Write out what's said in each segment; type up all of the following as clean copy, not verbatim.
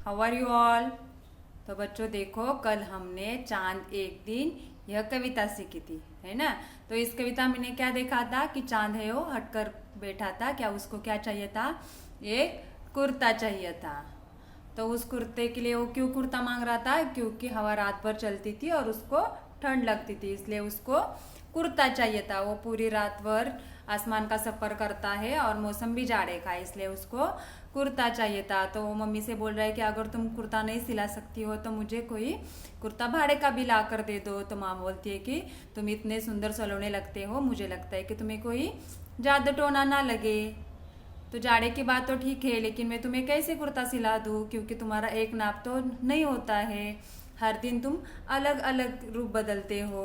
How are you all. तो बच्चों देखो, कल हमने चांद एक दिन यह कविता सीखी थी, है ना। तो इस कविता में क्या देखा था कि चांद है वो हटकर बैठा था। क्या उसको क्या चाहिए था? एक कुर्ता चाहिए था। तो उस कुर्ते के लिए वो क्यों कुर्ता मांग रहा था? क्योंकि हवा रात भर चलती थी और उसको ठंड लगती थी, इसलिए उसको कुर्ता चाहिए था। वो पूरी रात भर आसमान का सफर करता है और मौसम भी जाड़े का है, इसलिए उसको कुर्ता चाहिए था। तो वो मम्मी से बोल रहा है कि अगर तुम कुर्ता नहीं सिला सकती हो तो मुझे कोई कुर्ता भाड़े का भी ला कर दे दो। तो माँ बोलती है कि तुम इतने सुंदर सलोने लगते हो, मुझे लगता है कि तुम्हें कोई जादू टोना ना लगे। तो जाड़े की बात तो ठीक है, लेकिन मैं तुम्हें कैसे कुर्ता सिला दूँ, क्योंकि तुम्हारा एक नाप तो नहीं होता है। हर दिन तुम अलग अलग रूप बदलते हो।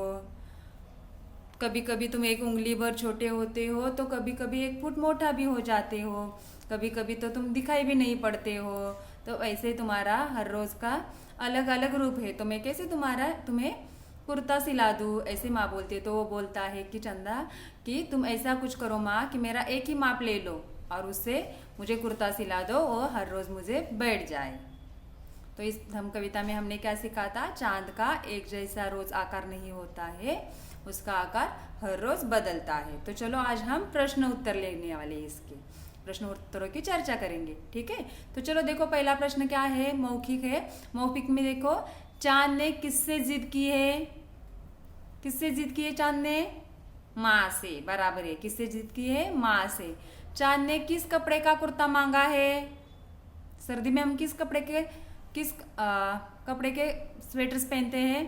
कभी कभी तुम एक उंगली भर छोटे होते हो तो कभी कभी एक फुट मोटा भी हो जाते हो। कभी कभी तो तुम दिखाई भी नहीं पड़ते हो। तो ऐसे तुम्हारा हर रोज का अलग अलग रूप है, तो मैं कैसे तुम्हें कुर्ता सिला दूँ, ऐसे माँ बोलती है। तो वो बोलता है कि चंदा कि तुम ऐसा कुछ करो माँ कि मेरा एक ही माप ले लो और उससे मुझे कुर्ता सिला दो और हर रोज मुझे बैठ जाए। तो इस हम कविता में हमने क्या सीखा था? चांद का एक जैसा रोज आकार नहीं होता है, उसका आकार हर रोज बदलता है। तो चलो आज हम प्रश्न उत्तर लेने वाले हैं, इसके प्रश्न उत्तरों की चर्चा करेंगे, ठीक है। तो चलो देखो, पहला प्रश्न क्या है? मौखिक है। मौखिक में देखो, चांद ने किससे जिद की है? किससे जिद की है चांद ने? माँ से, बराबर है। किससे जिद की है? माँ से। चांद ने किस कपड़े का कुर्ता मांगा है? सर्दी में हम किस कपड़े के स्वेटर्स पहनते हैं?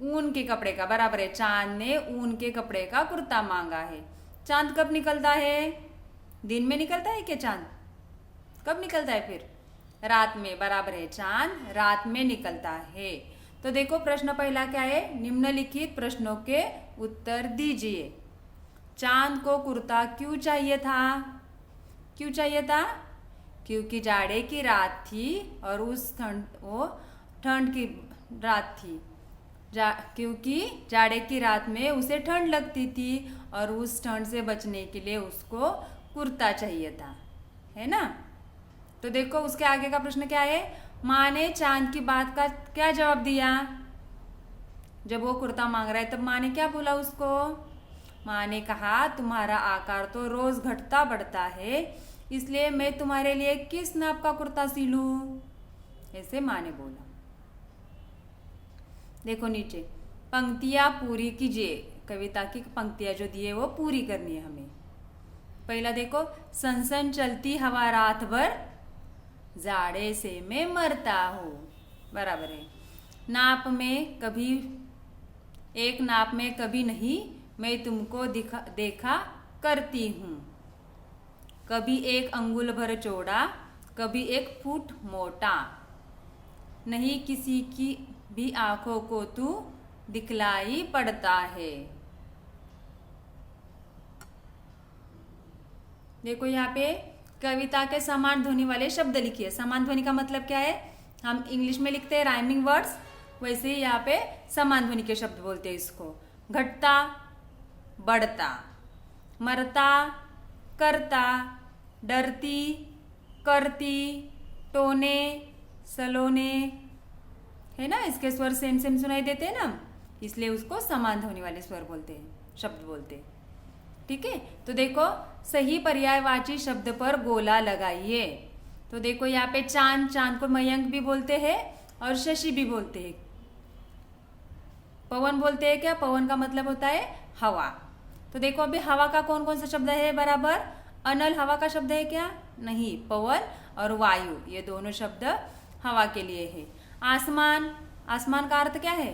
ऊन के कपड़े का, बराबर है। चांद ने ऊन के कपड़े का कुर्ता मांगा है। चांद कब निकलता है? दिन में निकलता है क्या चांद? कब निकलता है फिर? रात में, बराबर है। चांद रात में निकलता है। तो देखो प्रश्न पहला क्या है? निम्नलिखित प्रश्नों के उत्तर दीजिए। चांद को कुर्ता क्यों चाहिए था? क्यों चाहिए था? क्योंकि जाड़े की रात थी और वो ठंड की रात थी। क्योंकि जाड़े की रात में उसे ठंड लगती थी और उस ठंड से बचने के लिए उसको कुर्ता चाहिए था, है ना। तो देखो उसके आगे का प्रश्न क्या है? माँ ने चांद की बात का क्या जवाब दिया? जब वो कुर्ता मांग रहा है तब माँ ने क्या बोला उसको? माँ ने कहा तुम्हारा आकार तो रोज घटता बढ़ता है, इसलिए मैं तुम्हारे लिए किस नाप का कुर्ता सिलूं? ऐसे माँ ने बोला। देखो नीचे, पंक्तियां पूरी कीजिए। कविता की पंक्तियां जो दी है वो पूरी करनी है हमें। पहला देखो, सनसन चलती हवा रात भर, जाड़े से मैं मरता हूँ, बराबर है। नाप में कभी एक नाप में कभी नहीं, मैं तुमको देखा करती हूँ। कभी एक अंगुल भर चौड़ा, कभी एक फुट मोटा, नहीं किसी की भी आंखों को तू दिखलाई पड़ता है। देखो यहाँ पे कविता के समान ध्वनि वाले शब्द लिखिए। समान ध्वनि का मतलब क्या है? हम इंग्लिश में लिखते हैं राइमिंग वर्ड्स, वैसे ही यहाँ पे समान ध्वनि के शब्द बोलते हैं इसको। घटता, बढ़ता, मरता, करता, डरती, करती, टोने, सलोने, है ना। इसके स्वर सेम सेम सुनाई देते हैं ना, इसलिए उसको समान ध्वनि वाले स्वर बोलते हैं, शब्द बोलते हैं, ठीक है। तो देखो सही पर्यायवाची शब्द पर गोला लगाइए। तो देखो यहाँ पे चांद, चांद को मयंक भी बोलते हैं और शशि भी बोलते हैं। पवन बोलते हैं क्या? पवन का मतलब होता है हवा। तो देखो अभी हवा का कौन कौन सा शब्द है? बराबर, अनल हवा का शब्द है क्या? नहीं, पवन और वायु ये दोनों शब्द हवा के लिए है। आसमान, आसमान का अर्थ क्या है?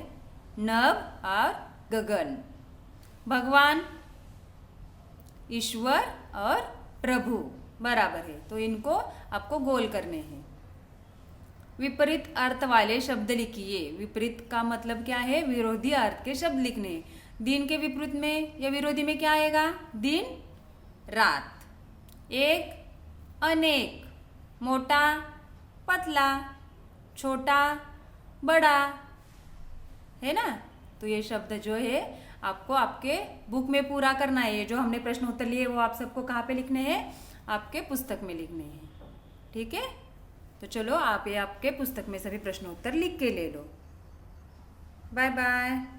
नभ और गगन। भगवान, ईश्वर और प्रभु, बराबर है। तो इनको आपको गोल करने हैं। विपरीत अर्थ वाले शब्द लिखिए। विपरीत का मतलब क्या है? विरोधी अर्थ के शब्द लिखने। दिन के विपरीत में या विरोधी में क्या आएगा? दिन, रात। एक, अनेक, मोटा, पतला, छोटा, बड़ा, है ना। तो ये शब्द जो है आपको आपके बुक में पूरा करना है। जो हमने प्रश्न उत्तर लिए वो आप सबको कहाँ पे लिखने हैं? आपके पुस्तक में लिखने हैं, ठीक है। तो चलो आप ये आपके पुस्तक में सभी प्रश्नोत्तर लिख के ले लो। Bye bye.